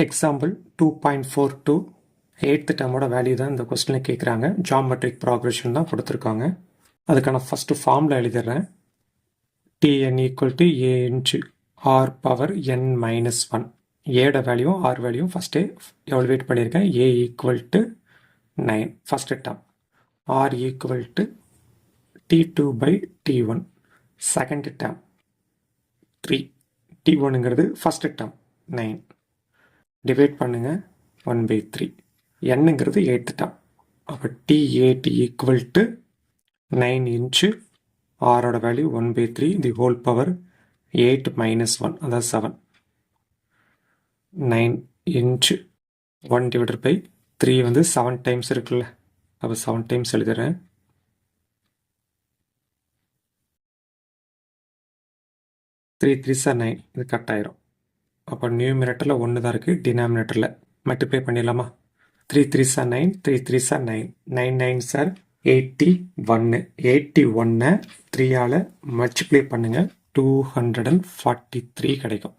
Example 2.42 8th டேர்மோட value தான் இந்த கொஸ்டினில் கேட்குறாங்க. ஜாமெட்ரிக் ப்ராக்ரெஷன் தான் கொடுத்துருக்காங்க. அதுக்கான ஃபஸ்ட்டு ஃபார்மில் எழுதிடுறேன். Tn equal to a into r power n minus one. ஏட வேல்யூ ஆர் வேல்யூ ஃபஸ்ட்டே எவல்வேட் பண்ணியிருக்கேன். A equal to 9 first term, r equal to T2 by T1 second term 3, T1ங்கிறது ஃபஸ்ட்டு டேர்ம் 9 டிவைட் பண்ணுங்க 1/3. என்னங்கிறது 8th term. அப்போ T8 equal to 9 into ஆரோட value 1/3 the whole power 8 minus 1 அதாவது 7. 9 inch 1 divided by 3 வந்து 7 times இருக்குல்ல, அப்போ 7 times எழுதுறேன். 3 3s are 9, இது கட் ஆயிரும். அப்போ நியூமினேட்டரில் 1 தான் இருக்குது, டினாமினேட்டரில் மல்டிப்ளை பண்ணிடலாமா? 3 3s are 9, 3 3s are 9, 9 9s are 81. 81 3ஆல் multiply பண்ணுங்கள், 243 கிடைக்கும்.